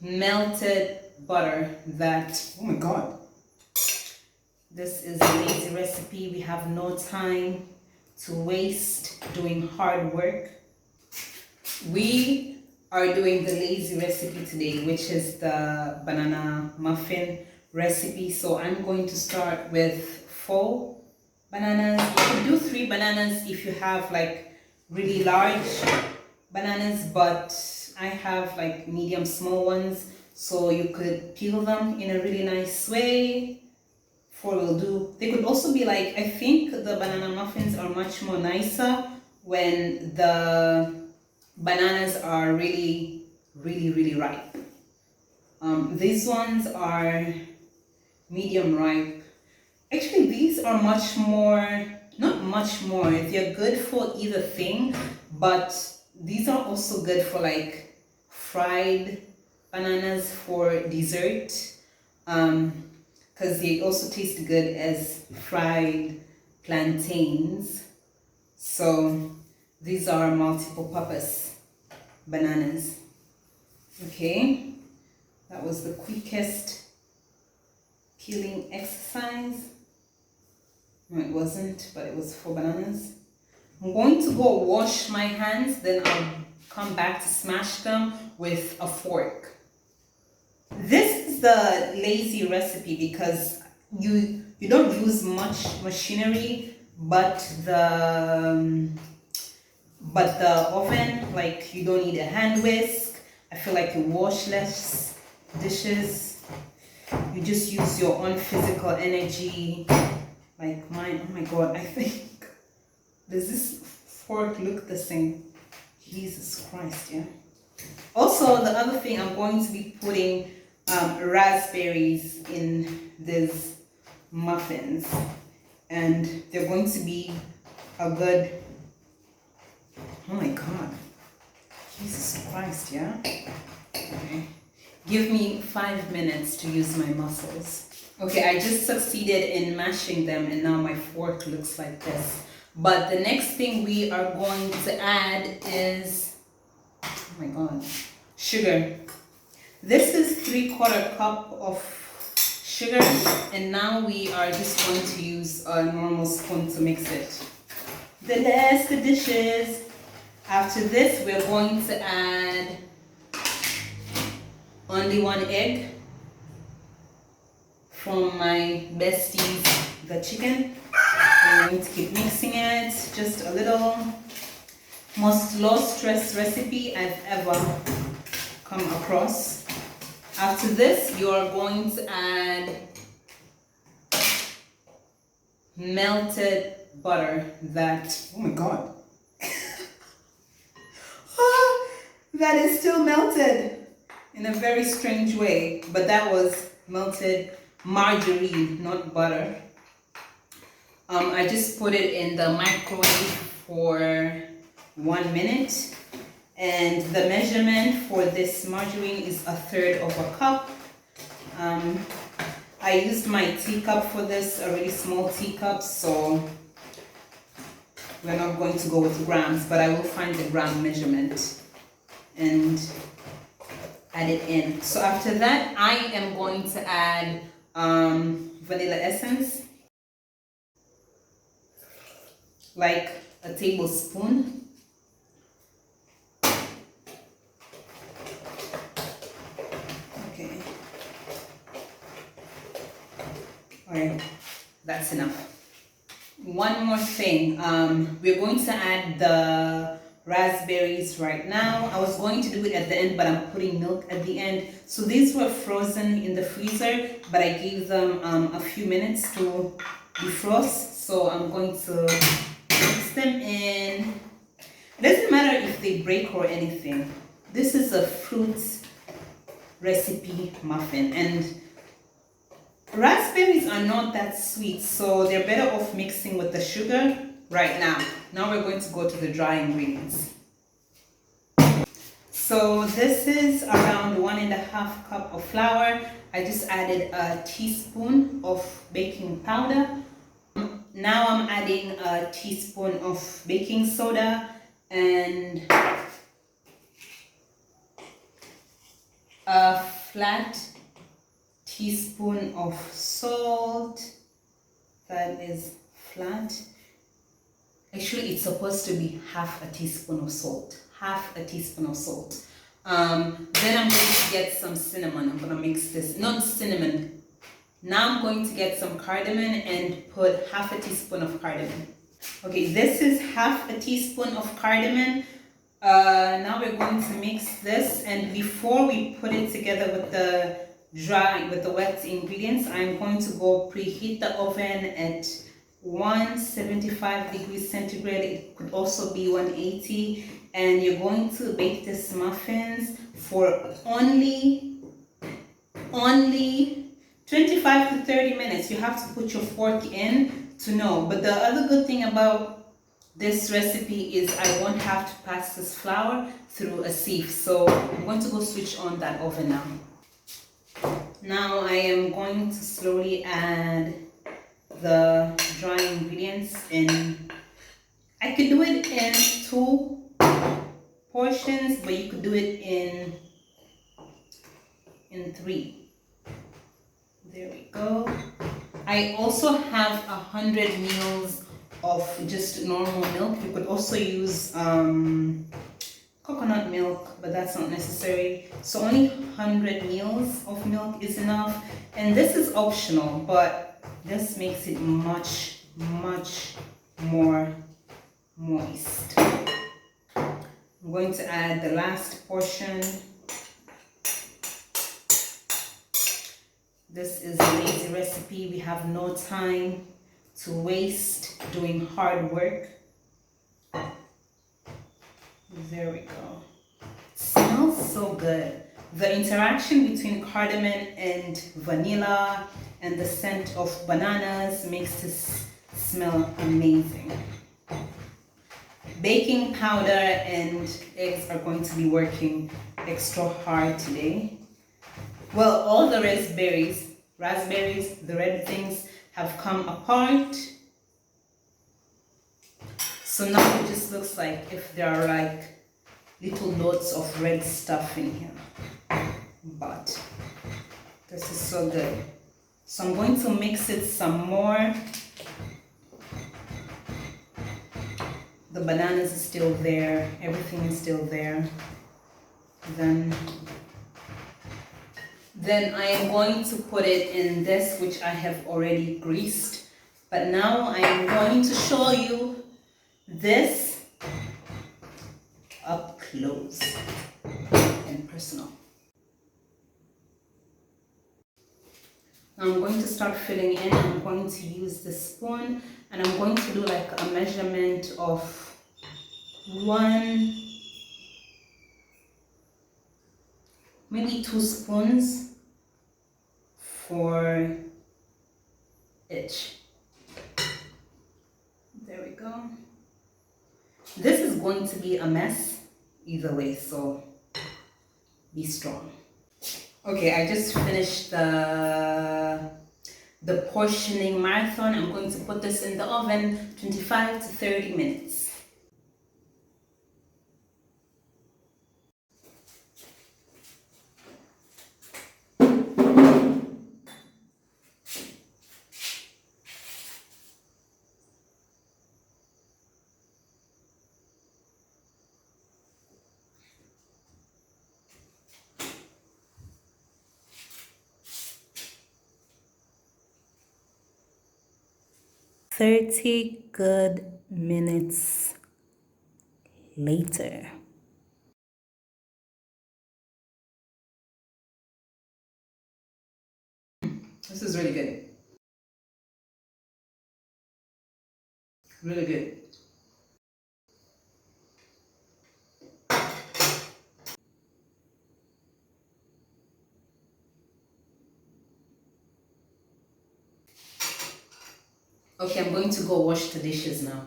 melted butter that, oh my god, this is a lazy recipe. We have no time to waste doing hard work. We are doing the lazy recipe today, which is the banana muffin recipe. So I'm going to start with 4 bananas. You can do 3 bananas if you have like really large bananas, but I have like medium small ones, so you could peel them in a really nice way. 4 will do. They could also be like, I think the banana muffins are much more nicer when the bananas are really ripe. These ones are medium ripe. Actually, these are much more, not much more, they're good for either thing, but these are also good for like fried bananas for dessert, because they also taste good as fried plantains. So these are multiple purpose bananas. Okay, that was the quickest peeling exercise. No, it wasn't, but it was 4 bananas. I'm going to go wash my hands, then I'll come back to smash them with a fork. This is the lazy recipe because you don't use much machinery, but the oven, like, you don't need a hand whisk. I feel like you wash less dishes. You just use your own physical energy. Like mine, oh my god, I think, does this fork look the same? Jesus Christ, yeah. Also, the other thing, I'm going to be putting raspberries in these muffins, and they're going to be a good, oh my god, Jesus Christ, yeah. Okay, give me 5 minutes to use my muscles. Okay, I just succeeded in mashing them, and now my fork looks like this. But the next thing we are going to add is, oh my god, sugar. This is 3/4 cup of sugar, and now we are just going to use a normal spoon to mix it. The less the dishes. After this, we're going to add only 1 egg from my besties, the chicken. I'm going to keep mixing it just a little. Most low stress recipe I've ever come across. After this, you are going to add melted butter that, oh my god, that is still melted in a very strange way, but that was melted margarine, not butter. I just put it in the microwave for 1 minute, and the measurement for this margarine is 1/3 of a cup. I used my teacup for this, a really small teacup, so we're not going to go with grams, but I will find the gram measurement and add it in. So after that, I am going to add vanilla essence, like a tablespoon. Okay. Alright, that's enough. One more thing, we're going to add the raspberries right now. I was going to do it at the end, but I'm putting milk at the end. So these were frozen in the freezer, but I gave them a few minutes to defrost. So I'm going to mix them in. It doesn't matter if they break or anything. This is a fruit recipe muffin, and raspberries are not that sweet, so they're better off mixing with the sugar right now. Now we're going to go to the dry ingredients. So this is around 1.5 cup of flour. I just added a teaspoon of baking powder. Now I'm adding a teaspoon of baking soda and a flat teaspoon of salt. That is flat. Actually, it's supposed to be half a teaspoon of salt. Half a teaspoon of salt. Then I'm going to get some cinnamon. I'm going to mix this. Not cinnamon. Now I'm going to get some cardamom and put half a teaspoon of cardamom. Okay, this is half a teaspoon of cardamom. Now we're going to mix this, and before we put it together with the wet ingredients, I'm going to go preheat the oven at 175 degrees centigrade. It could also be 180, and you're going to bake this muffins for only 25 to 30 minutes. You have to put your fork in to know. But the other good thing about this recipe is I won't have to pass this flour through a sieve. So I'm going to go switch on that oven now. Now I am going to slowly add the dry ingredients in. I could do it in 2 portions, but you could do it in 3. There we go. I also have 100 mils of just normal milk. You could also use coconut milk, but that's not necessary. So only 100 mils of milk is enough. And this is optional, but this makes it much more moist. I'm going to add the last portion. This is a lazy recipe. We have no time to waste doing hard work. There we go. It smells so good. The interaction between cardamom and vanilla and the scent of bananas makes this smell amazing. Baking powder and eggs are going to be working extra hard today. Well, all the raspberries, the red things have come apart. So now it just looks like if there are like little dots of red stuff in here. But this is so good. So I'm going to mix it some more. The bananas is still there. Everything is still there. Then I am going to put it in this, which I have already greased. But now I am going to show you this up close and personal. Now I'm going to start filling in. I'm going to use the spoon, and I'm going to do like a measurement of 1, maybe 2 spoons for each. There we go. This is going to be a mess either way, so be strong. Okay, I just finished the portioning marathon. I'm going to put this in the oven 25 to 30 minutes. Good minutes later. This is really good. Really good. Okay, I'm going to go wash the dishes now.